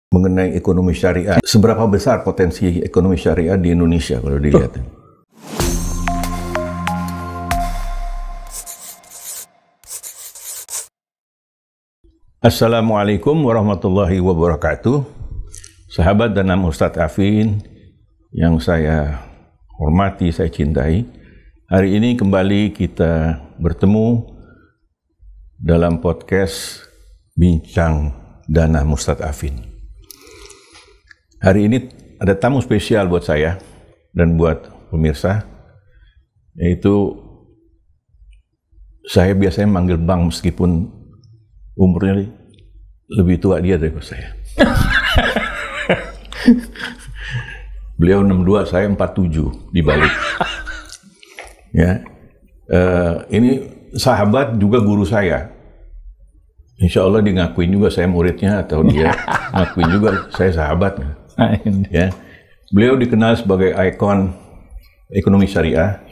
mengenai ekonomi syariah. Seberapa besar potensi ekonomi syariah di Indonesia kalau dilihat? Assalamualaikum warahmatullahi wabarakatuh. Sahabat dan nama Ustadz Afin yang saya hormati, saya cintai. Hari ini kembali kita bertemu dalam podcast Bincang Dana Ustadz Afin. Hari ini ada tamu spesial buat saya dan buat pemirsa, yaitu saya biasanya manggil Bang meskipun umurnya lebih tua dia daripada saya. Beliau 62, saya 47 di balik. Ya, ini sahabat juga guru saya. Insya Allah dia ngakuin juga saya muridnya, atau dia ngakuin juga saya sahabatnya. Ya, beliau dikenal sebagai ikon ekonomi syariah,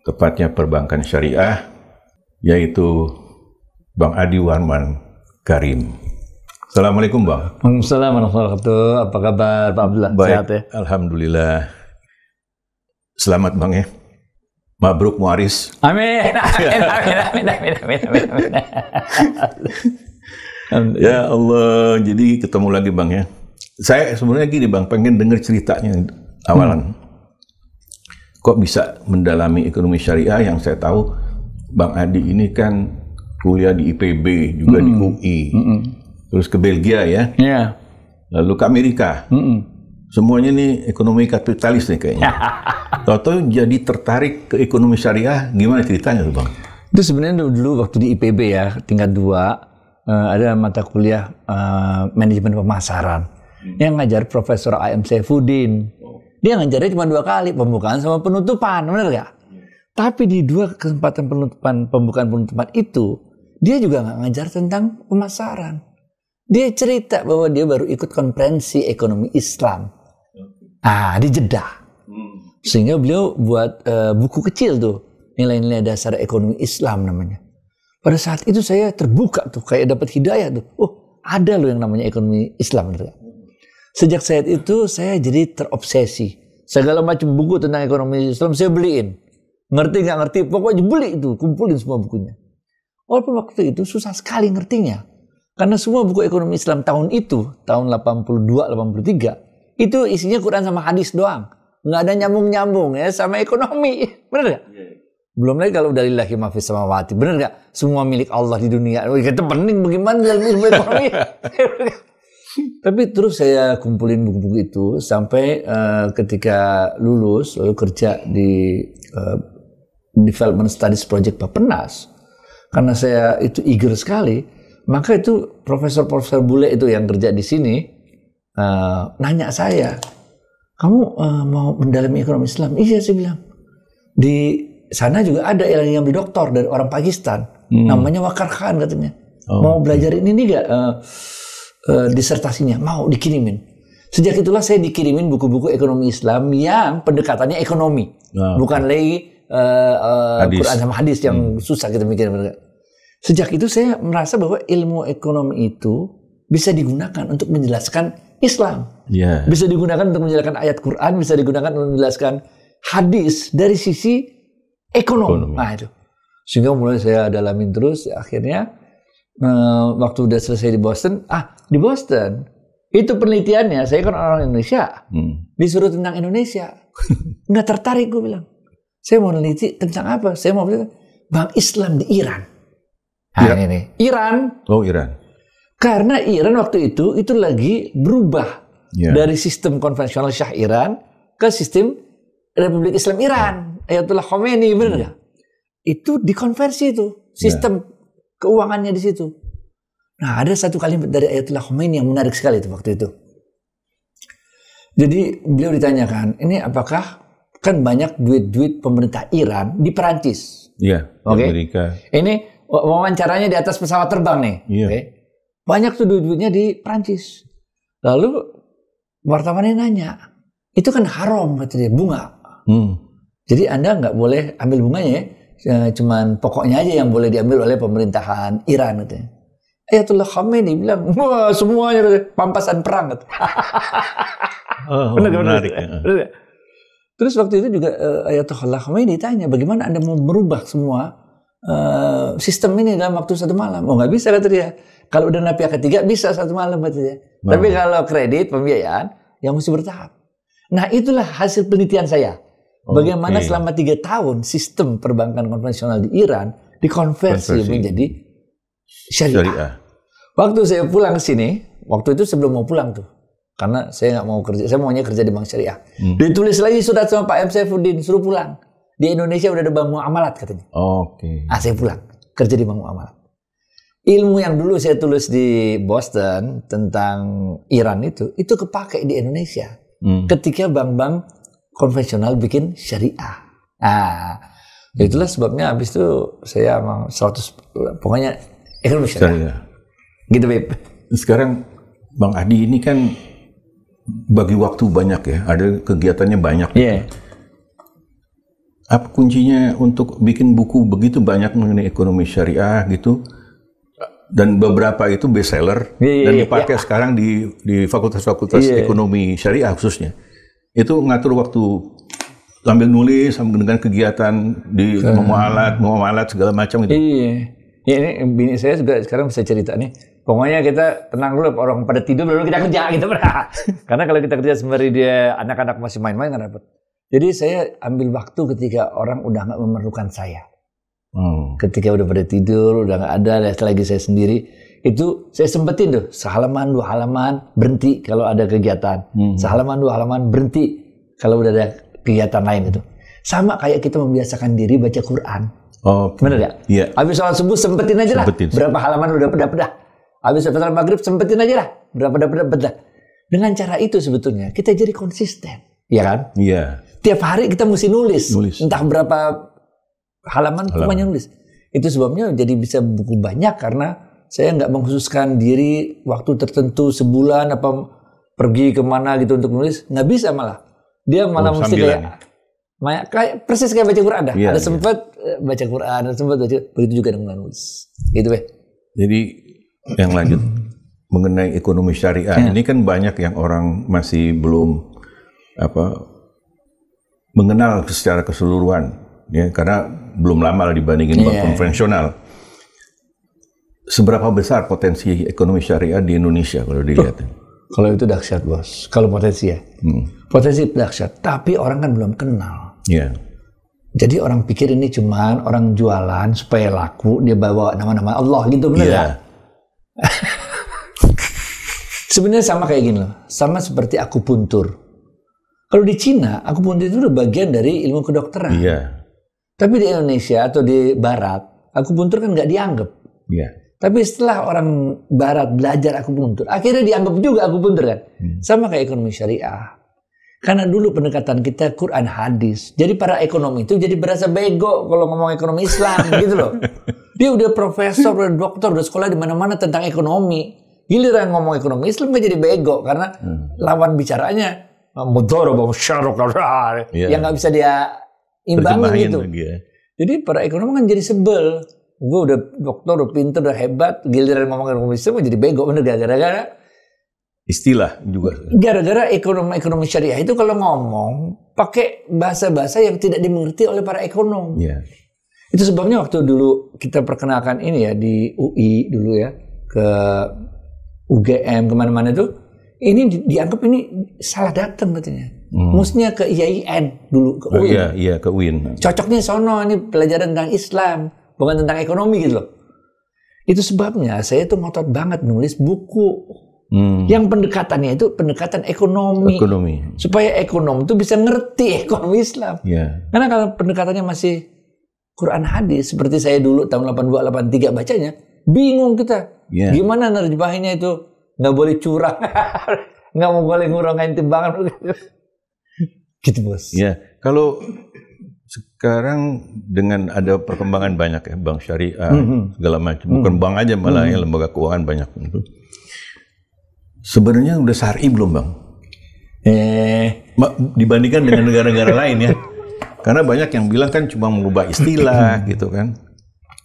tepatnya perbankan syariah, yaitu Bang Adi Warman Karim. Assalamualaikum Bang. Waalaikumsalam warahmatullahi wabarakatuh. Apa kabar Pak Abdullah? Baik, sehat ya? Alhamdulillah. Selamat Bang ya. Mabruk Muaris. Amin. Ya Allah, jadi ketemu lagi Bang ya. Saya sebenarnya gini Bang, pengen dengar ceritanya awalan. Kok bisa mendalami ekonomi syariah? Yang saya tahu Bang Adi ini kan kuliah di IPB, juga di UI, terus ke Belgia ya, lalu ke Amerika. Semuanya nih ekonomi kapitalis nih kayaknya. Tahu-tahu jadi tertarik ke ekonomi syariah, gimana ceritanya tuh Bang? Itu sebenarnya dulu waktu di IPB ya, tingkat 2, ada mata kuliah manajemen pemasaran yang ngajar Profesor A.M. Saifuddin. Dia ngajarnya cuma 2 kali, pembukaan sama penutupan, bener gak? Tapi di 2 kesempatan pembukaan penutupan itu, dia juga nggak ngajar tentang pemasaran. Dia cerita bahwa dia baru ikut konferensi ekonomi Islam. Di Jeddah. Sehingga beliau buat buku kecil tuh, nilai-nilai dasar ekonomi Islam namanya. Pada saat itu saya terbuka tuh, kayak dapat hidayah tuh. Oh, ada loh yang namanya ekonomi Islam. Sejak saat itu saya jadi terobsesi. Segala macam buku tentang ekonomi Islam saya beliin. Ngerti nggak ngerti, pokoknya beli itu, kumpulin semua bukunya. Walaupun waktu itu susah sekali ngertinya. Karena semua buku ekonomi Islam tahun itu, tahun 82-83, itu isinya Quran sama hadis doang. Nggak ada nyambung-nyambung ya sama ekonomi. Bener nggak? Belum lagi kalau dalillahi ma fis samawati. Bener nggak? Semua milik Allah di dunia. Kita pening bagaimana dalam ilmu ekonomi. Tapi terus saya kumpulin buku-buku itu sampai ketika lulus, lalu kerja di Development Studies Project Bappenas. Karena saya itu eager sekali, maka itu profesor-profesor bule itu yang kerja di sini nanya saya, kamu mau mendalami ekonomi Islam? Iya, saya bilang. Di sana juga ada yang ambil doktor dari orang Pakistan, namanya Wakar Khan katanya. Mau belajar ini nggak disertasinya? Mau, dikirimin. Sejak itulah saya dikirimin buku-buku ekonomi Islam yang pendekatannya ekonomi, bukan lagi Quran sama hadis yang susah kita mikirin. Sejak itu saya merasa bahwa ilmu ekonomi itu bisa digunakan untuk menjelaskan Islam, bisa digunakan untuk menjelaskan ayat Quran, bisa digunakan untuk menjelaskan hadis dari sisi ekonomi. Nah itu, sehingga mulai saya dalamin terus. Akhirnya waktu udah selesai di Boston, itu penelitiannya, saya kan orang Indonesia, disuruh tentang Indonesia, nggak tertarik, gue bilang. Saya mau neliti tentang apa? Saya mau bilang Bank Islam di Iran. Ini Iran. Oh, Iran. Karena Iran waktu itu lagi berubah dari sistem konvensional Syah Iran ke sistem Republik Islam Iran. Ayatullah Khomeini, benar nggak? Itu dikonversi itu sistem keuangannya di situ. Nah, ada satu kalimat dari Ayatullah Khomeini yang menarik sekali itu waktu itu. Jadi beliau ditanyakan, ini apakah kan banyak duit-duit pemerintah Iran di Perancis. Iya, Amerika. Ini wawancaranya di atas pesawat terbang nih. Okay. Banyak tuh duit-duitnya di Perancis. Lalu wartawannya nanya, itu kan haram katanya, bunga. Jadi Anda nggak boleh ambil bunganya ya, cuman pokoknya aja yang boleh diambil oleh pemerintahan Iran katanya. Ayatullah Khamenei bilang, wah semuanya pampasan perang. Menarik. Benar. Terus waktu itu juga Ayatullah Khamenei ditanya, bagaimana Anda mau merubah semua sistem ini dalam waktu 1 malam? Oh nggak bisa kata dia. Kalau udah pihak ketiga bisa 1 malam kata dia. Tapi kalau kredit pembiayaan yang mesti bertahap. Nah itulah hasil penelitian saya. Bagaimana selama 3 tahun sistem perbankan konvensional di Iran dikonversi menjadi syariah. Waktu saya pulang ke sini, waktu itu sebelum mau pulang tuh, karena saya nggak mau kerja, saya maunya kerja di bank syariah. Ditulis lagi surat sama Pak M. Saifuddin, suruh pulang. Di Indonesia udah ada bank muamalat katanya. Saya pulang kerja di bank muamalat. Ilmu yang dulu saya tulis di Boston tentang Iran itu kepake di Indonesia. Ketika bank-bank konvensional bikin syariah. Itulah sebabnya habis itu saya emang 100 pokoknya ekonomi syariah. Gitu, Beb. Sekarang Bang Adi ini kan bagi waktu banyak ya, ada kegiatannya banyak. Iya. Apa kuncinya untuk bikin buku begitu banyak mengenai ekonomi syariah gitu? Dan beberapa itu bestseller dan dipakai sekarang di fakultas-fakultas ekonomi syariah khususnya. Itu ngatur waktu sambil nulis, sambil dengan kegiatan di muamalat segala macam gitu. Iya. Ya, ini bini saya juga sekarang bisa cerita nih. Pokoknya kita tenang dulu, orang pada tidur lalu kita kerja gitu. Karena kalau kita kerja sembari dia anak-anak masih main-main nggak dapat. Jadi saya ambil waktu ketika orang udah nggak memerlukan saya. Ketika udah pada tidur, udah nggak ada, lagi saya sendiri, itu saya sempetin tuh sehalaman 2 halaman berhenti kalau ada kegiatan, sehalaman 2 halaman berhenti kalau udah ada kegiatan lain itu. Sama kayak kita membiasakan diri baca Quran. Bener ya? Iya. Habis sholat subuh sempetin aja lah. Berapa halaman udah pedah-pedah. Habis sholat maghrib sempetin aja lah. Berapa pedah-pedah. Dengan cara itu sebetulnya kita jadi konsisten, ya kan? Iya. Tiap hari kita mesti nulis. Entah berapa halaman pokoknya nulis. Itu sebabnya jadi bisa buku banyak karena saya nggak mengkhususkan diri waktu tertentu sebulan apa pergi kemana gitu untuk nulis, nggak bisa malah. Dia malah mesti kayak persis kayak baca Quran dah. Ada sempat baca Quran, ada sempat baca, begitu juga dengan nulis. Gitu Beh. Jadi yang lanjut mengenai ekonomi syariah ini kan banyak yang orang masih belum mengenal secara keseluruhan ya, karena belum lama dibandingin bank konvensional. Seberapa besar potensi ekonomi syariah di Indonesia kalau dilihat? Kalau itu dahsyat bos. Kalau potensi ya, potensi dahsyat. Tapi orang kan belum kenal. Iya. Jadi orang pikir ini cuman orang jualan supaya laku, dia bawa nama-nama Allah gitu, benar ya? Sebenarnya sama kayak gini loh, sama seperti akupuntur. Kalau di Cina, akupuntur itu udah bagian dari ilmu kedokteran. Iya. Tapi di Indonesia atau di Barat, akupuntur kan nggak dianggap. Iya. Tapi setelah orang Barat belajar akupuntur, akhirnya dianggap juga akupuntur kan. Sama kayak ekonomi syariah. Karena dulu pendekatan kita Quran hadis. Jadi para ekonomi itu jadi berasa bego kalau ngomong ekonomi Islam gitu loh. Dia udah profesor, udah doktor, udah sekolah di mana-mana tentang ekonomi. Giliran ngomong ekonomi Islam kan jadi bego karena lawan bicaranya mudharabah syarah yang nggak bisa dia imbangin gitu. Jadi para ekonomi kan jadi sebel. Gue udah dokter, udah pinter, udah hebat. Giliran ngomong ekonomi Islam jadi bego. Bener gara-gara istilah juga. Gara-gara ekonomi syariah itu kalau ngomong pakai bahasa-bahasa yang tidak dimengerti oleh para ekonom. Yeah. Itu sebabnya waktu dulu kita perkenalkan ini ya di UI dulu ya ke UGM kemana-mana itu, ini dianggap ini salah datang katanya. Mestinya ke IAIN dulu ke UIN. Iya ke UIN. Cocoknya sono ini pelajaran tentang Islam, bukan tentang ekonomi gitu loh. Itu sebabnya saya tuh ngotot banget nulis buku. Yang pendekatannya itu pendekatan ekonomi. Supaya ekonom itu bisa ngerti ekonomi Islam. Karena kalau pendekatannya masih Quran hadis seperti saya dulu tahun 82-83 bacanya, bingung kita. Gimana nerjemahinnya itu? Nggak boleh curang, nggak mau boleh ngurangin timbangan. Gitu bos. Kalau sekarang dengan ada perkembangan banyak ya, bank syariah segala macam, bukan bank aja malah ya, lembaga keuangan banyak itu. Sebenarnya udah syar'i belum bang? Dibandingkan dengan negara-negara lain ya. Karena banyak yang bilang kan cuma mengubah istilah gitu kan.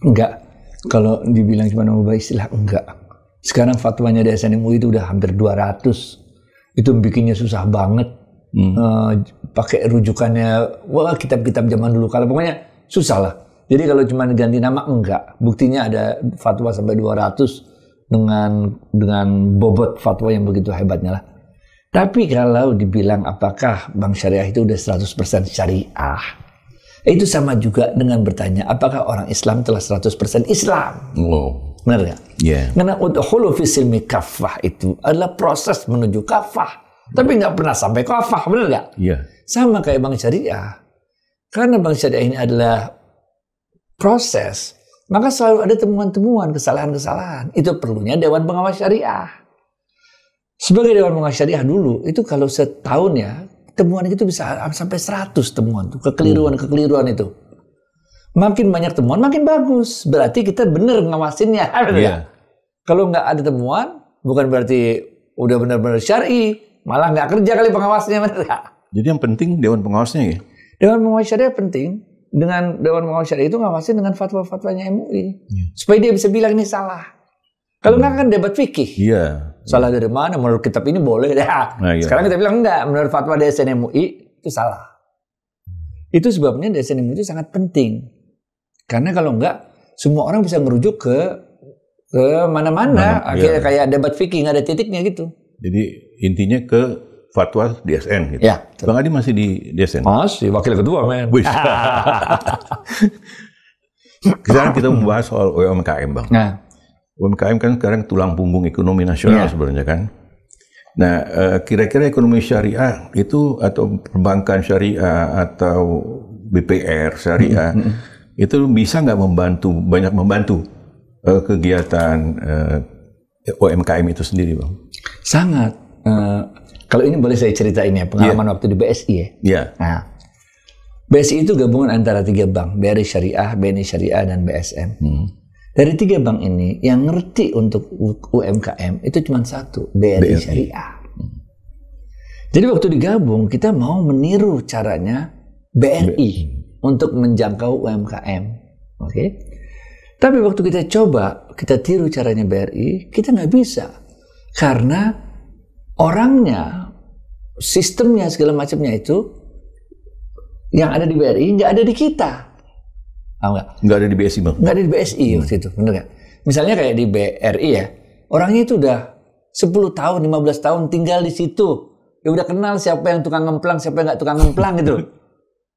Enggak. Kalau dibilang cuma mengubah istilah, enggak. Sekarang fatwanya DSN MUI itu udah hampir 200. Itu bikinnya susah banget. Pakai rujukannya, wah kitab-kitab zaman dulu. Kalau pokoknya susah lah. Jadi kalau cuma ganti nama enggak. Buktinya ada fatwa sampai 200 dengan bobot fatwa yang begitu hebatnya lah. Tapi kalau dibilang apakah bank syariah itu udah 100% syariah, itu sama juga dengan bertanya apakah orang Islam telah 100% Islam. Wow. Benar nggak? Yeah. Karena udkhulu fi silmi kafah itu adalah proses menuju kafah. Tapi nggak pernah sampai kafah, benar nggak? Iya. Sama kayak bank syariah. Karena bank syariah ini adalah proses, maka selalu ada temuan-temuan, kesalahan-kesalahan. Itu perlunya Dewan Pengawas Syariah. Sebagai Dewan Pengawas Syariah dulu, itu kalau setahun ya, temuan itu bisa sampai 100 temuan tuh, kekeliruan itu. Makin banyak temuan, makin bagus. Berarti kita benar ngawasinnya. Iya. Kalau nggak ada temuan, bukan berarti udah benar-benar syar'i, malah nggak kerja kali pengawasnya. Jadi yang penting Dewan Pengawasnya ya? Dewan Pengawas Syariah penting. Dengan Dewan Pengawas Syariah itu ngawasin dengan fatwa-fatwanya MUI. Supaya dia bisa bilang ini salah. Kalau nggak kan debat fikih. Iya. Salah dari mana? Menurut kitab ini boleh. Iya. Sekarang kita bilang enggak. Menurut fatwa DSN MUI itu salah. Itu sebabnya DSN MUI itu sangat penting. Karena kalau enggak, semua orang bisa merujuk ke mana-mana. Akhirnya kayak debat fikih, nggak ada titiknya gitu. Jadi intinya ke fatwa DSN gitu. Ya. Bang Adi masih di DSN? Masih, wakil ketua men. Sekarang kita membahas soal UMKM Bang. Nah. UMKM kan sekarang tulang punggung ekonomi nasional sebenarnya kan. Nah, kira-kira ekonomi syariah itu atau perbankan syariah atau BPR syariah itu bisa nggak banyak membantu kegiatan UMKM itu sendiri Bang? Sangat. Kalau ini boleh saya ceritain ya, pengalaman waktu di BSI ya. Iya. Nah, BSI itu gabungan antara 3 bank, BRI Syariah, BNI Syariah, dan BSM. Dari 3 bank ini, yang ngerti untuk UMKM itu cuma satu, BRI Syariah. Jadi waktu digabung, kita mau meniru caranya BRI untuk menjangkau UMKM. Oke? Tapi waktu kita coba, kita tiru caranya BRI, kita nggak bisa. Karena orangnya, sistemnya, segala macamnya itu yang ada di BRI nggak ada di kita. Nggak ada di BSI Bang? Nggak ada di BSI waktu itu, bener nggak? Misalnya kayak di BRI ya, orangnya itu udah 10 tahun, 15 tahun tinggal di situ. Ya udah kenal siapa yang tukang ngemplang, siapa yang nggak tukang ngemplang gitu.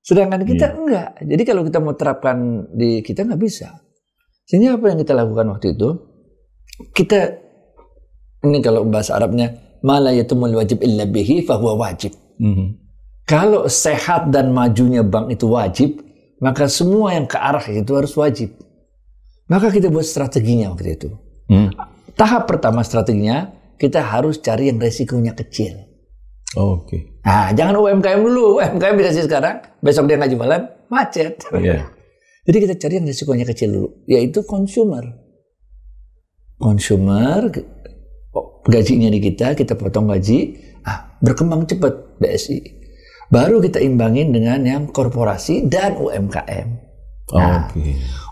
Sedangkan kita enggak. Jadi kalau kita mau terapkan di kita nggak bisa. Sehingga apa yang kita lakukan waktu itu, kita, ini kalau bahasa Arabnya, ma la yatimul wajib illa bihi fahuwa wajib. Kalau sehat dan majunya bank itu wajib, maka semua yang ke arah itu harus wajib. Maka kita buat strateginya waktu itu. Tahap pertama strateginya, kita harus cari yang resikonya kecil. Oke. Nah, jangan UMKM dulu. UMKM bisa sih sekarang, besok dia nggak jualan, macet. Jadi kita cari yang resikonya kecil dulu, yaitu consumer. Consumer, gajinya di kita potong gaji, berkembang cepat BSI. Baru kita imbangin dengan yang korporasi dan UMKM.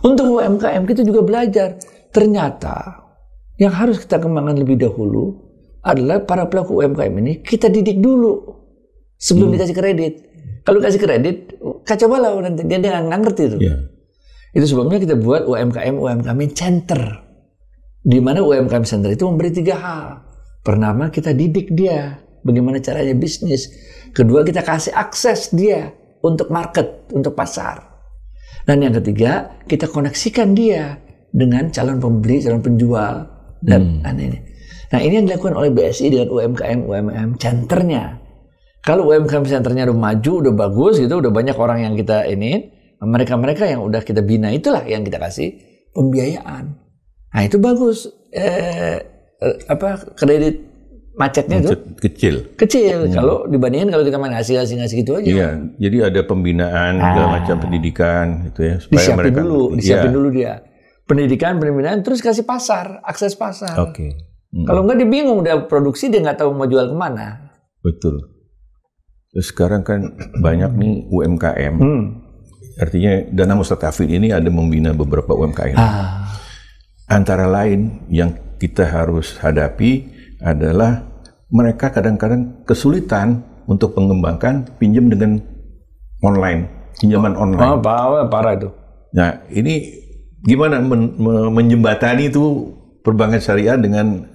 Untuk UMKM kita juga belajar. Ternyata yang harus kita kembangkan lebih dahulu adalah para pelaku UMKM ini kita didik dulu sebelum dikasih kredit. Kalau kasih kredit, kacau balau nanti dia nggak ngerti itu. Itu sebabnya kita buat UMKM Center. Di mana UMKM Center itu memberi 3 hal. Pertama, kita didik dia bagaimana caranya bisnis. Kedua, kita kasih akses dia untuk market, untuk pasar. Dan yang ketiga, kita koneksikan dia dengan calon pembeli, calon penjual. Dan ini. Nah, ini yang dilakukan oleh BSI dengan UMKM Centernya. Kalau UMKM Centernya udah maju, udah bagus gitu, udah banyak orang yang kita ini, mereka-mereka yang udah kita bina itulah yang kita kasih pembiayaan. Nah, itu bagus. Kredit macetnya itu kecil. Kalau dibandingin kalau kita main ngasih gitu aja. Iya, jadi ada pembinaan segala macam pendidikan gitu ya supaya disiapin dulu dia. Pendidikan, pembinaan, terus kasih pasar, akses pasar. Kalau enggak dia bingung, udah produksi dia nggak tahu mau jual kemana. Betul. Terus sekarang kan banyak nih UMKM. Artinya Dana Mustaqafin ini ada membina beberapa UMKM. Antara lain yang kita harus hadapi adalah mereka kadang-kadang kesulitan untuk mengembangkan pinjam dengan pinjaman online. Parah itu. Nah, ini gimana menjembatani itu perbankan syariah dengan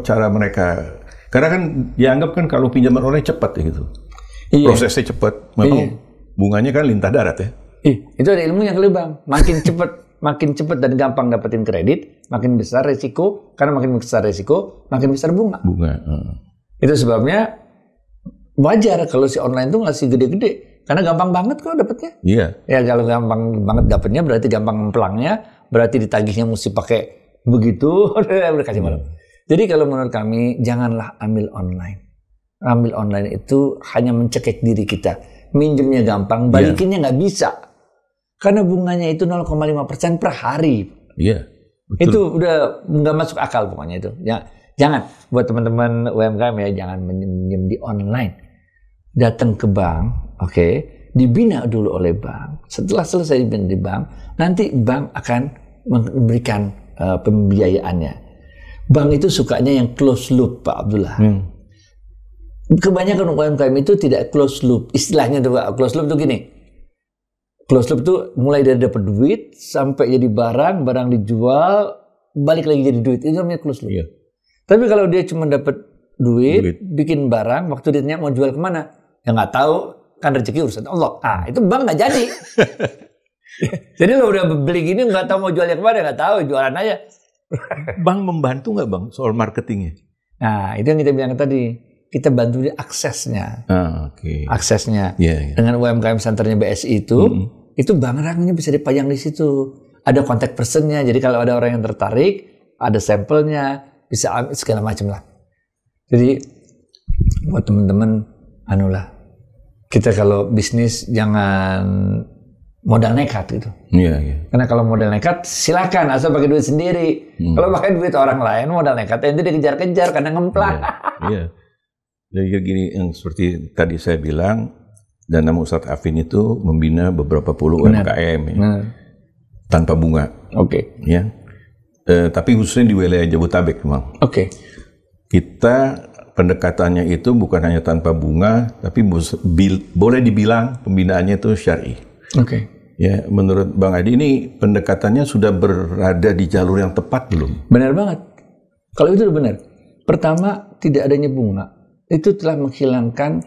cara mereka? Karena kan dianggap kan kalau pinjaman online cepat ya gitu. Iya. Prosesnya cepat, memang bunganya kan lintah darat ya. Itu ada ilmunya kali Bang. Makin cepat dan gampang dapetin kredit, makin besar resiko. Karena makin besar resiko, makin besar bunga. Itu sebabnya wajar kalau si online tuh ngasih gede-gede. Karena gampang banget kok dapetnya. Iya. Ya kalau gampang banget dapetnya berarti gampang memplangnya, berarti ditagihnya mesti pakai begitu. Udah kasih malam. Jadi kalau menurut kami janganlah ambil online. Ambil online itu hanya mencekik diri kita. Minjemnya gampang, balikinnya nggak bisa. Karena bunganya itu 0,5% per hari. Iya. Betul. Itu udah nggak masuk akal pokoknya itu. Ya, jangan buat teman-teman UMKM ya, jangan minjem di online. Datang ke bank, dibina dulu oleh bank. Setelah selesai dibina di bank, nanti bank akan memberikan pembiayaannya. Bank itu sukanya yang close loop, Pak Abdullah. Kebanyakan UMKM itu tidak close loop. Istilahnya tuh Pak, close loop itu gini. Close loop itu mulai dari dapat duit sampai jadi barang dijual, balik lagi jadi duit. Itu namanya close loop. Iya. Tapi kalau dia cuma dapat duit, bikin barang, waktu dia tanya mau jual kemana, ya nggak tahu, kan rezeki urusan Allah. Itu bank nggak jadi. Jadi lo udah beli gini nggak tahu mau jualnya kemana, nggak tahu, jualan aja. Bank membantu nggak Bang soal marketingnya? Nah itu yang kita bilang tadi. Kita bantu di aksesnya. Aksesnya. Dengan UMKM Centernya BSI itu barangnya bisa dipajang di situ. Ada kontak personnya, jadi kalau ada orang yang tertarik, ada sampelnya, bisa ambil segala macam lah. Jadi buat teman-teman, kita kalau bisnis jangan modal nekat gitu. Karena kalau modal nekat, silakan asal pakai duit sendiri. Kalau pakai duit orang lain, modal nekat itu dikejar-kejar karena ngemplang. Jadi gini, yang seperti tadi saya bilang, Dana Ustadz Afin itu membina beberapa puluh UMKM tanpa bunga. Ya. Tapi khususnya di wilayah Jabodetabek, Bang. Kita pendekatannya itu bukan hanya tanpa bunga, tapi boleh dibilang pembinaannya itu syar'i. Ya, menurut Bang Adi ini pendekatannya sudah berada di jalur yang tepat belum? Benar banget. Kalau itu benar. Pertama, tidak adanya bunga itu telah menghilangkan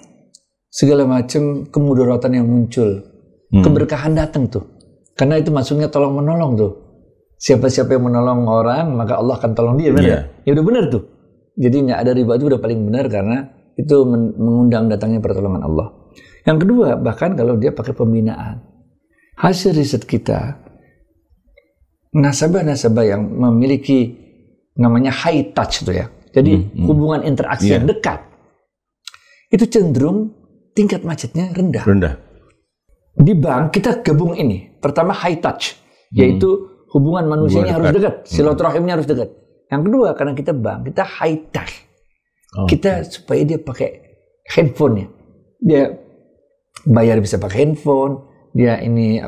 segala macam kemudaratan yang muncul. Keberkahan datang tuh. Karena itu maksudnya tolong menolong tuh. Siapa-siapa yang menolong orang, maka Allah akan tolong dia. Benar? Ya udah benar tuh. Jadi nggak ada riba itu udah paling benar karena itu mengundang datangnya pertolongan Allah. Yang kedua, bahkan kalau dia pakai pembinaan. Hasil riset kita, nasabah-nasabah yang memiliki namanya high touch tuh ya. Jadi hubungan interaksi yang dekat. Itu cenderung tingkat macetnya rendah. Di bank kita gabung ini. Pertama high touch, yaitu hubungan manusianya harus dekat, silaturahimnya harus dekat. Yang kedua karena kita bank, kita high tech. Kita supaya dia pakai handphonenya. Dia bayar bisa pakai handphone, dia ini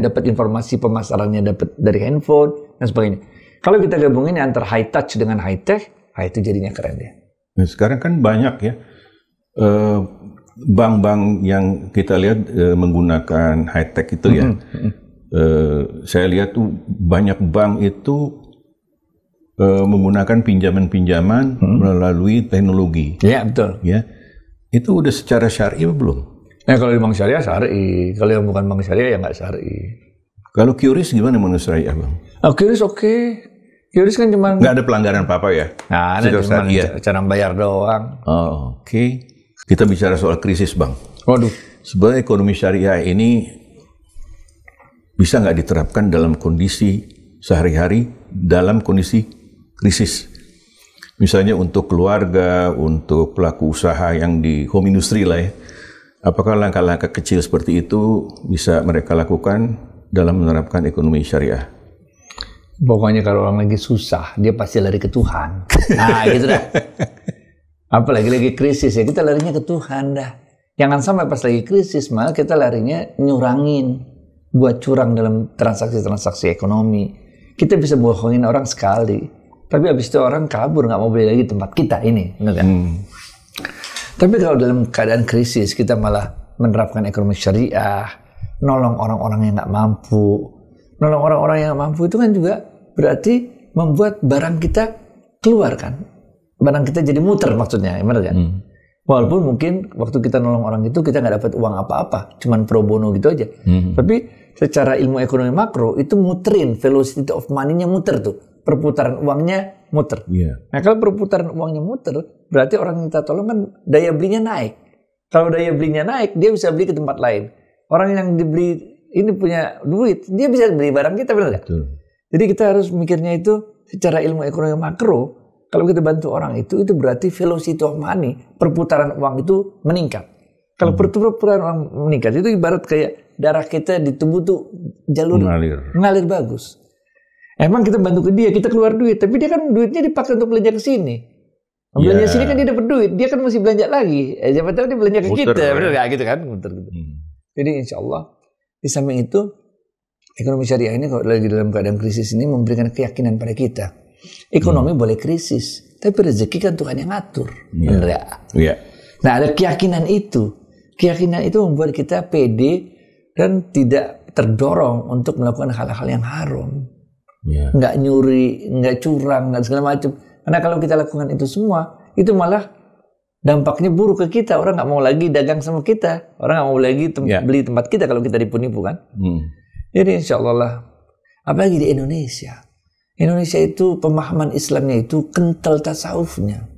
dapat informasi pemasarannya dapat dari handphone dan sebagainya. Kalau kita gabungin antara high touch dengan high tech, itu jadinya keren ya. Nah, sekarang kan banyak ya bank-bank yang kita lihat menggunakan high tech itu ya. Saya lihat tuh banyak bank itu menggunakan pinjaman-pinjaman melalui teknologi. Iya betul. Ya, itu udah secara syar'i belum? Nah kalau di bank syariah syar'i, kalau yang bukan bank syariah ya nggak syar'i. Kalau QRIS gimana menurut syariah Bang? QRIS oke. QRIS kan cuma nggak ada pelanggaran apa-apa ya? Nah, ada cuma cara bayar doang. Oke. Kita bicara soal krisis Bang. Waduh. Sebenarnya ekonomi syariah ini bisa nggak diterapkan dalam kondisi sehari-hari, dalam kondisi krisis. Misalnya untuk keluarga, untuk pelaku usaha yang di home industry lah ya. Apakah langkah-langkah kecil seperti itu bisa mereka lakukan dalam menerapkan ekonomi syariah? Pokoknya kalau orang lagi susah, dia pasti lari ke Tuhan. Nah gitu dah. Apalagi lagi krisis ya, kita larinya ke Tuhan dah. Jangan sampai pas lagi krisis, malah kita larinya nyurangin. Buat curang dalam transaksi-transaksi ekonomi. kita bisa bohongin orang sekali, tapi habis itu orang kabur nggak mau beli lagi tempat kita ini, benar kan? Tapi kalau dalam keadaan krisis kita malah menerapkan ekonomi syariah, nolong orang-orang yang nggak mampu, nolong orang-orang yang nggak mampu itu kan juga berarti membuat barang kita keluar kan, barang kita jadi muter maksudnya, benar kan? Walaupun mungkin waktu kita nolong orang itu kita nggak dapat uang apa-apa, cuman pro bono gitu aja. Tapi secara ilmu ekonomi makro itu muterin, velocity of money-nya muter tuh, perputaran uangnya muter. Nah kalau perputaran uangnya muter, berarti orang yang kita tolong kan daya belinya naik. Kalau daya belinya naik, dia bisa beli ke tempat lain. Orang yang dibeli ini punya duit, dia bisa beli barang kita, benar nggak? Jadi kita harus mikirnya itu secara ilmu ekonomi makro. Kalau kita bantu orang itu berarti velocity of money, perputaran uang itu meningkat. Kalau perputaran uang meningkat, itu ibarat kayak darah kita di tubuh tuh jalur mengalir bagus. Emang kita bantu ke dia, kita keluar duit, tapi dia kan duitnya dipakai untuk belanja ke sini. Belanja sini kan dia dapat duit, dia kan mesti belanja lagi. Siapa tahu dia belanja ke kita, benar nggak gitu kan? Muter gitu. Jadi insya Allah di samping itu ekonomi syariah ini kalau lagi dalam keadaan krisis ini memberikan keyakinan pada kita. Ekonomi boleh krisis, tapi rezeki kan Tuhan yang ngatur, benar ya? Nah ada keyakinan itu membuat kita pede dan tidak terdorong untuk melakukan hal-hal yang haram, nggak nyuri, nggak curang, nggak segala macam. Karena kalau kita lakukan itu semua, itu malah dampaknya buruk ke kita. Orang nggak mau lagi dagang sama kita, orang nggak mau lagi beli tempat kita kalau kita dipunipu kan. Jadi insya Allah lah, apalagi di Indonesia. Indonesia itu pemahaman Islamnya itu kental tasawufnya.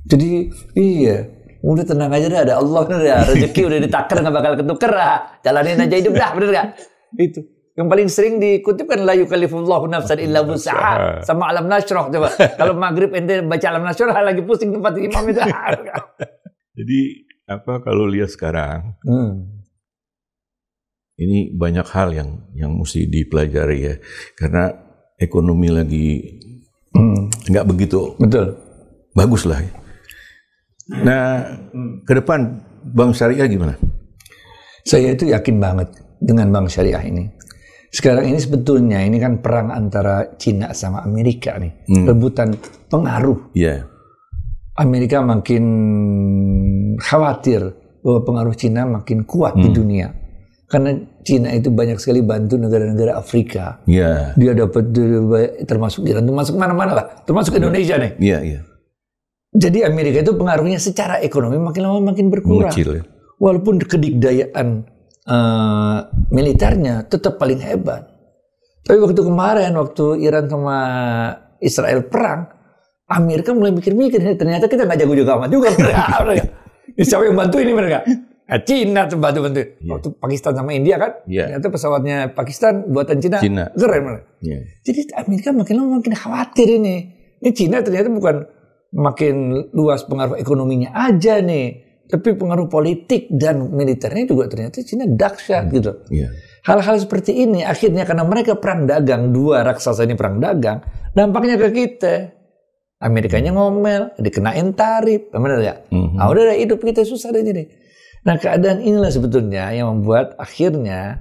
Jadi udah tenang aja dah, ada Allah dah, rezeki udah ditakar nggak bakal ketuker lah, jalanin aja hidup dah, bener gak? Itu yang paling sering dikutip kan la yukallifullahu nafsan illa wus'aha, sama alam nasroh coba. Kalau maghrib ente baca alam nasroh lagi pusing tempat imam itu. Jadi apa kalau lihat sekarang? Ini banyak hal yang mesti dipelajari ya, karena ekonomi lagi nggak begitu bagus lah. Nah, ke depan bank syariah gimana? Saya itu yakin banget dengan bank syariah ini. Sekarang ini sebetulnya ini kan perang antara Cina sama Amerika nih, rebutan pengaruh. Amerika makin khawatir bahwa pengaruh Cina makin kuat di dunia. Karena Cina itu banyak sekali bantu negara-negara Afrika. Dia dapat termasuk Iran, termasuk mana-mana lah, termasuk Indonesia nih. Jadi Amerika itu pengaruhnya secara ekonomi makin lama makin berkurang. Mengecil, ya? Walaupun kedikdayaan militernya tetap paling hebat. Tapi waktu kemarin, waktu Iran sama Israel perang, Amerika mulai mikir-mikir, ternyata kita nggak jago-jago amat juga. Siapa yang bantu ini mereka? Cina tuh bantu. Waktu Pakistan sama India kan, ternyata pesawatnya Pakistan buatan Cina. Keren. Jadi Amerika makin lama makin khawatir ini. Ini Cina ternyata bukan makin luas pengaruh ekonominya aja nih, tapi pengaruh politik dan militernya juga ternyata Cina dahsyat gitu. Hal-hal seperti ini akhirnya karena mereka perang dagang, dua raksasa ini perang dagang, dampaknya ke kita. Amerikanya ngomel, dikenain tarif, benar ya? Udah hidup kita susah deh jadi. Nah keadaan inilah sebetulnya yang membuat akhirnya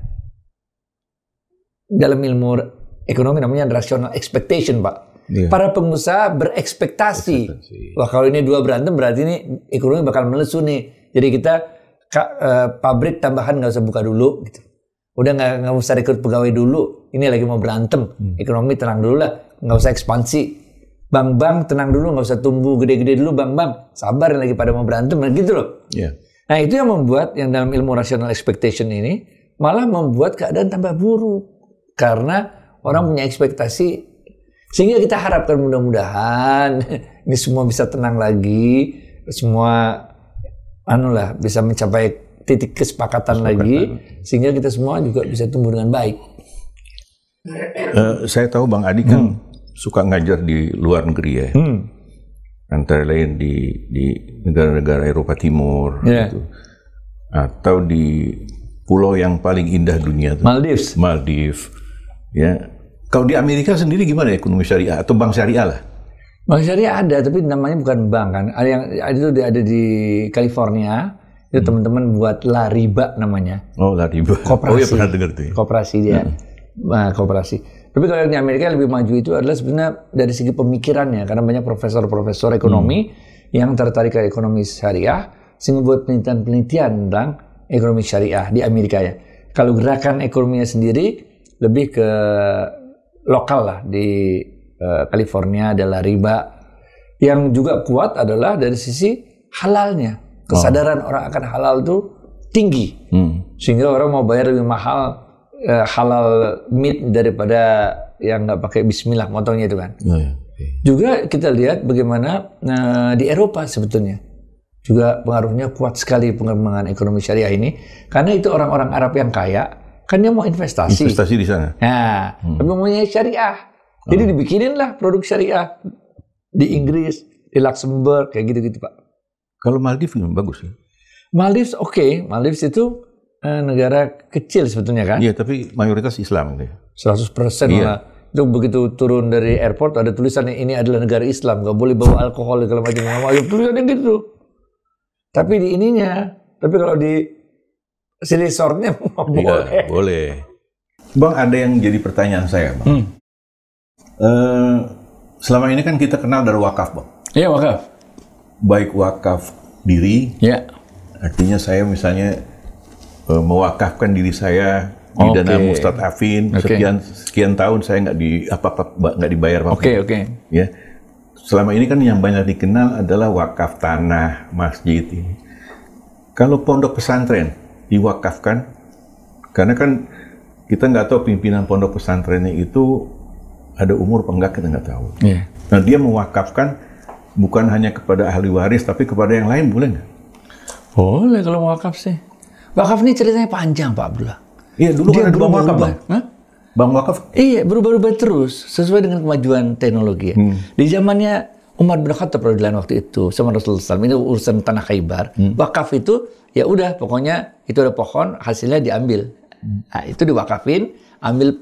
dalam ilmu ekonomi namanya rational expectation, Pak. Para pengusaha berekspektasi. Wah kalau ini dua berantem berarti ini ekonomi bakal melesu nih. Jadi kita pabrik tambahan nggak usah buka dulu gitu. Udah nggak usah rekrut pegawai dulu. Ini lagi mau berantem. Ekonomi tenang dulu lah, nggak usah ekspansi. Bank-bank tenang dulu, nggak usah tumbuh gede-gede dulu bank-bank. Sabar yang lagi pada mau berantem gitu loh. Nah itu yang membuat yang dalam ilmu rational expectation ini malah membuat keadaan tambah buruk karena orang punya ekspektasi, sehingga kita harapkan mudah-mudahan ini semua bisa tenang lagi, semua bisa mencapai titik kesepakatan lagi, sehingga kita semua juga bisa tumbuh dengan baik. Saya tahu Bang Adi kan suka ngajar di luar negeri ya. Antara lain di negara-negara Eropa Timur, gitu. Atau di pulau yang paling indah dunia, Maldives. Ya, kalau di Amerika sendiri gimana ekonomi syariah atau bank syariah lah? Bank syariah ada, tapi namanya bukan bank kan. Ada di California. Itu teman-teman buat La Riba namanya. La Riba. Koperasi. Oh ya pernah dengar tuh. Koperasi dia. Koperasi. Tapi kalau yang di Amerika lebih maju itu adalah sebenarnya dari segi pemikirannya, karena banyak profesor-profesor ekonomi yang tertarik ke ekonomi syariah, sehingga buat penelitian-penelitian tentang ekonomi syariah di Amerika ya. Kalau gerakan ekonominya sendiri lebih ke lokal lah, di California adalah riba. Yang juga kuat adalah dari sisi halalnya, kesadaran orang akan halal itu tinggi, sehingga orang mau bayar lebih mahal halal meat daripada yang nggak pakai bismillah motongnya itu kan. Juga kita lihat bagaimana di Eropa sebetulnya juga pengaruhnya kuat sekali pengembangan ekonomi syariah ini, karena itu orang-orang Arab yang kaya kan dia mau investasi di sana. Nah, tapi maunya syariah. Jadi dibikinin lah produk syariah di Inggris, di Luxembourg kayak gitu-gitu Pak. Kalau Maldives bagus ya. Maldives oke. Maldives itu negara kecil sebetulnya kan? Iya, tapi mayoritas Islam gitu. 100% lah. Itu begitu turun dari airport ada tulisannya ini adalah negara Islam, nggak boleh bawa alkohol segala macam. Tulisannya gitu. Tapi di ininya, tapi kalau di resortnya boleh. Boleh. Bang, ada yang jadi pertanyaan saya, Bang. Selama ini kan kita kenal dari wakaf, Bang. Iya, wakaf. Baik wakaf diri, ya. Artinya saya misalnya mewakafkan diri saya di dana Mustad Afin, sekian tahun saya nggak dibayar apa-apa. Ya. Selama ini kan yang banyak dikenal adalah wakaf tanah, masjid ini. Kalau pondok pesantren diwakafkan, karena kan kita nggak tahu pimpinan pondok pesantrennya itu ada umur apa enggak, kita nggak tahu. Yeah. Nah, dia mewakafkan bukan hanya kepada ahli waris, tapi kepada yang lain, boleh nggak? Boleh kalau mau wakaf sih. Wakaf ini ceritanya panjang, Pak Abdullah. Iya, dulu kan ada bank wakaf, Bang. Bank wakaf? Iya, berubah-ubah terus sesuai dengan kemajuan teknologi. Di zamannya Umar bin Khattab radhiyallahu waktu itu sama Rasulullah SAW, ini urusan tanah Khaybar. Wakaf itu ya udah, pokoknya itu ada pohon, hasilnya diambil. Nah, itu diwakafin, ambil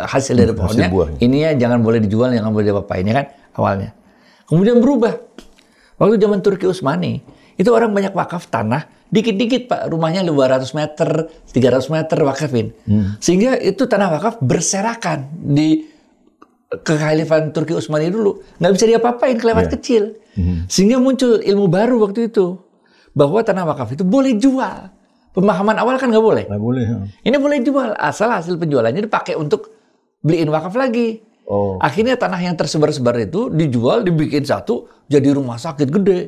hasil dari pohonnya. Ini ya jangan boleh dijual, jangan boleh diapa-apain, ya kan awalnya. Kemudian berubah. Waktu zaman Turki Utsmani, itu orang banyak wakaf tanah, dikit-dikit Pak, rumahnya 200 meter, 300 meter wakafin. Sehingga itu tanah wakaf berserakan di kekhalifahan Turki Utsmani dulu. Nggak bisa diapa-apain, kelewat kecil. Sehingga muncul ilmu baru waktu itu, bahwa tanah wakaf itu boleh jual. Pemahaman awal kan nggak boleh. Nggak boleh. Ini boleh jual, asal hasil penjualannya dipakai untuk beliin wakaf lagi. Akhirnya tanah yang tersebar-sebar itu dijual, dibikin satu, jadi rumah sakit gede.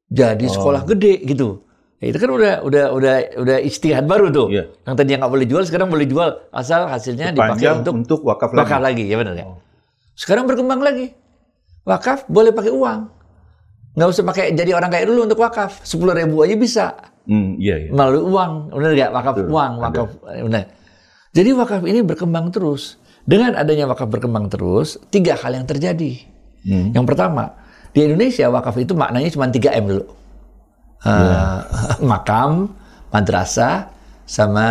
Jadi sekolah gede gitu. Ya, itu kan udah istihad baru tuh. Yang tadi nggak boleh jual sekarang boleh jual asal hasilnya dipakai untuk wakaf lagi. Ya benar ya. Sekarang berkembang lagi. Wakaf boleh pakai uang. Nggak usah pakai jadi orang kayak dulu untuk wakaf. 10.000 aja bisa. Melalui uang. Benar nggak? Wakaf uang, wakaf. Benar. Jadi wakaf ini berkembang terus. Dengan adanya wakaf berkembang terus, 3 hal yang terjadi. Yang pertama, di Indonesia wakaf itu maknanya cuma 3M dulu. Makam, madrasah, sama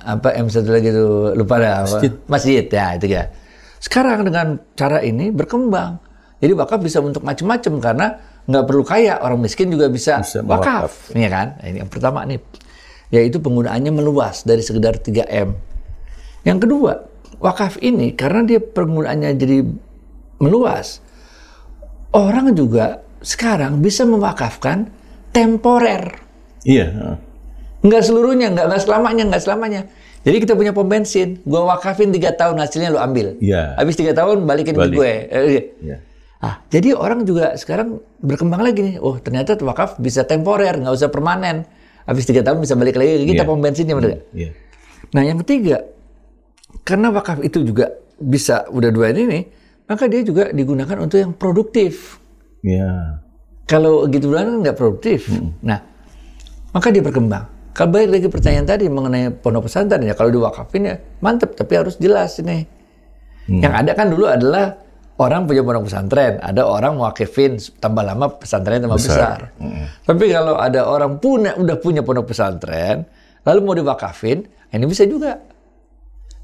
apa M satu lagi itu lupa dah. Masjid ya itu ya. Sekarang dengan cara ini berkembang. Jadi wakaf bisa untuk macam-macam karena nggak perlu kaya, orang miskin juga bisa wakaf. Ini kan? Nah, ini yang pertama nih. Yaitu penggunaannya meluas dari sekedar 3M. Yang kedua, wakaf ini karena dia penggunaannya jadi meluas, orang juga sekarang bisa mewakafkan temporer. Iya. Nggak seluruhnya, nggak selamanya. Jadi kita punya pom bensin, gue wakafin 3 tahun, hasilnya lo ambil. Iya. Habis 3 tahun balikin ke gue. Jadi orang juga sekarang berkembang lagi nih. Oh ternyata wakaf bisa temporer, nggak usah permanen. Habis 3 tahun bisa balik lagi ke kita pom bensinnya, bener nggak? Nah yang ketiga, karena wakaf itu juga bisa udah 2 ini, maka dia juga digunakan untuk yang produktif. Kalau gitu kan nggak produktif. Nah, maka dia berkembang. Kalau balik lagi pertanyaan tadi mengenai pondok pesantren, ya kalau diwakafin ya mantep, tapi harus jelas ini. Yang ada kan dulu adalah orang punya pondok pesantren, ada orang mewakifin, tambah lama pesantren tambah besar. Tapi kalau ada orang udah punya pondok pesantren, lalu mau diwakafin, ini bisa juga.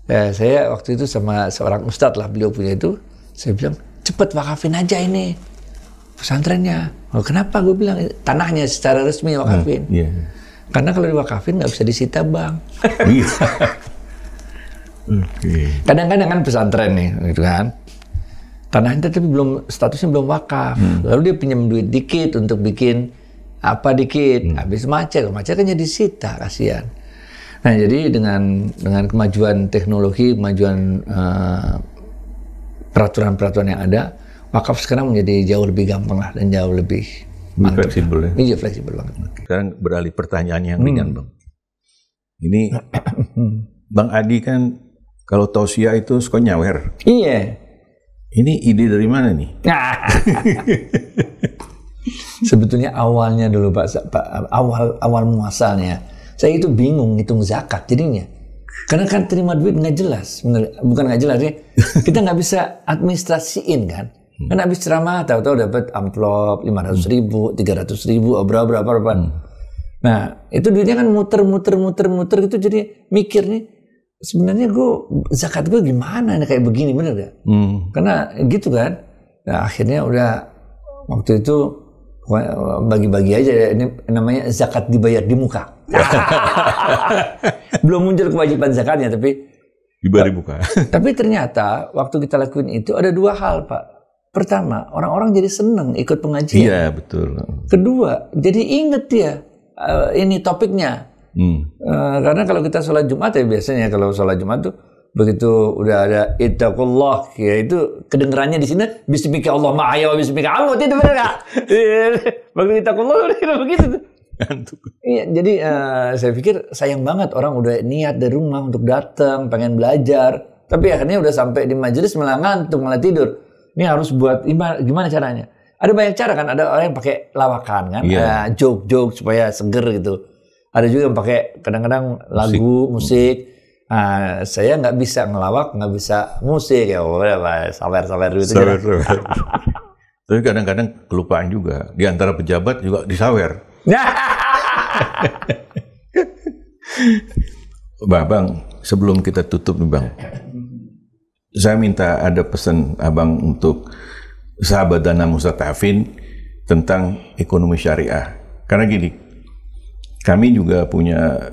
Saya waktu itu sama seorang ustadz lah, beliau punya itu, saya bilang cepet wakafin aja ini pesantrennya. Kenapa? Gue bilang tanahnya secara resmi wakafin. Karena kalau diwakafin nggak bisa disita bank. Kadang-kadang kan pesantren nih, gitu kan. Tanahnya tapi statusnya belum wakaf. Lalu dia pinjam duit dikit untuk bikin apa dikit. Habis macet kan jadi disita, kasihan. Nah, jadi dengan kemajuan teknologi, kemajuan peraturan-peraturan yang ada, wakaf sekarang menjadi jauh lebih gampang lah dan jauh lebih fleksibel ya. Iya, fleksibel banget. Sekarang beralih pertanyaan yang ringan, Bang. Ini Bang Adi kan kalau tausiah itu suka nyawer. Iya. Ini ide dari mana nih? Sebetulnya awalnya dulu Pak, awal muasalnya, saya itu bingung ngitung zakat jadinya. Karena kan terima duit nggak jelas, bukan nggak jelas ya. Kita nggak bisa administrasiin kan. Kan habis ceramah tahu-tahu dapat amplop 500.000, 300.000, berapa. Nah, itu duitnya kan muter gitu, jadi mikir nih, sebenarnya zakat gue gimana nih kayak begini, bener gak? Karena gitu kan. Nah, akhirnya udah waktu itu bagi-bagi aja, ini namanya zakat dibayar di muka. Belum muncul kewajiban zakatnya, tapi dibayar di muka. Tapi ternyata waktu kita lakuin itu ada dua hal, Pak. Pertama, orang-orang jadi seneng ikut pengajian. Iya, betul. Kedua, jadi inget dia ini topiknya. Karena kalau kita sholat Jumat ya biasanya kalau sholat Jumat tuh begitu udah ada ittaqullah, ya itu kedengerannya di sini bismika Allah ma'aya wa bismika amut, itu benar nggak? Begitu ittaqullah udah begitu tuh. Iya, jadi saya pikir sayang banget orang udah niat dari rumah untuk datang pengen belajar, tapi akhirnya udah sampai di majelis malah ngantuk, malah tidur. Ini harus buat gimana caranya? Ada banyak cara kan, ada orang yang pakai lawakan kan, joke supaya seger gitu. Ada juga yang pakai kadang-kadang lagu, musik. Saya nggak bisa ngelawak, nggak bisa musik ya, sabar dulu. Sabar. Tapi kadang-kadang kelupaan juga. Di antara pejabat juga disawer. Bang, sebelum kita tutup nih Bang, saya minta ada pesan Abang untuk sahabat Dana Mustadafin tentang ekonomi syariah. Karena gini, kami juga punya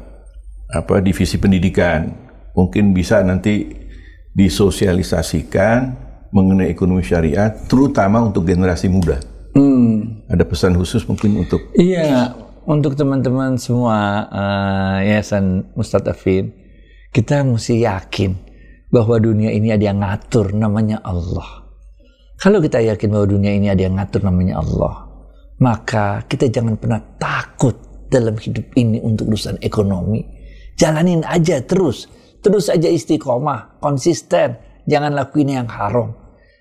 divisi pendidikan, mungkin bisa nanti disosialisasikan mengenai ekonomi syariah, terutama untuk generasi muda. Ada pesan khusus mungkin untuk? Iya, untuk teman-teman semua Yayasan Mustadafin, kita mesti yakin bahwa dunia ini ada yang ngatur, namanya Allah. Kalau kita yakin bahwa dunia ini ada yang ngatur, namanya Allah, maka kita jangan pernah takut dalam hidup ini untuk urusan ekonomi. Jalanin aja terus aja istiqomah, konsisten, jangan lakuin yang haram.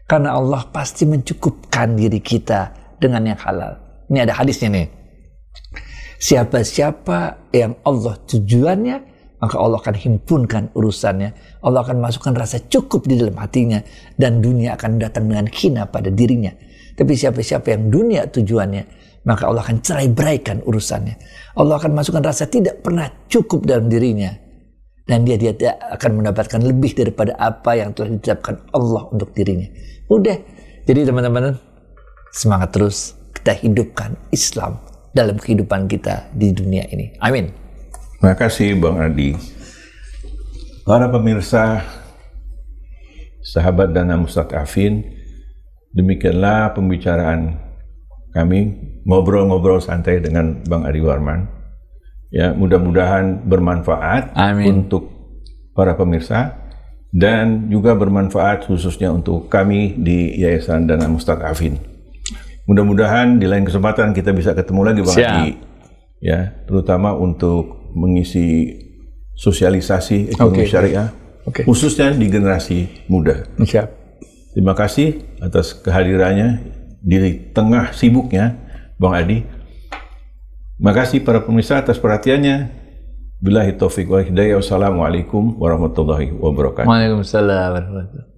Karena Allah pasti mencukupkan diri kita dengan yang halal. Ini ada hadisnya nih. Siapa-siapa yang Allah tujuannya, maka Allah akan himpunkan urusannya. Allah akan masukkan rasa cukup di dalam hatinya. Dan dunia akan datang dengan hina pada dirinya. Tapi siapa-siapa yang dunia tujuannya, maka Allah akan cerai-beraikan urusannya. Allah akan masukkan rasa tidak pernah cukup dalam dirinya. Dan dia akan mendapatkan lebih daripada apa yang telah ditetapkan Allah untuk dirinya. Udah. Jadi teman-teman, semangat terus. Kita hidupkan Islam dalam kehidupan kita di dunia ini. Amin. Terima kasih Bang Adi. Para pemirsa, sahabat Dana Mustadafin, demikianlah pembicaraan kami, ngobrol-ngobrol santai dengan Bang Adi Warman. Ya, mudah-mudahan bermanfaat. Amin. Untuk para pemirsa dan juga bermanfaat khususnya untuk kami di Yayasan Dana Mustadafin. Mudah-mudahan di lain kesempatan kita bisa ketemu lagi Bang Adi. Ya, terutama untuk mengisi sosialisasi ekonomi syariah, khususnya di generasi muda. Siap. Terima kasih atas kehadirannya di tengah sibuknya Bang Adi. Terima kasih para pemirsa atas perhatiannya. Billahi taufiq wal hidayah. Wassalamualaikum warahmatullahi wabarakatuh. Waalaikumsalam warahmatullahi wabarakatuh.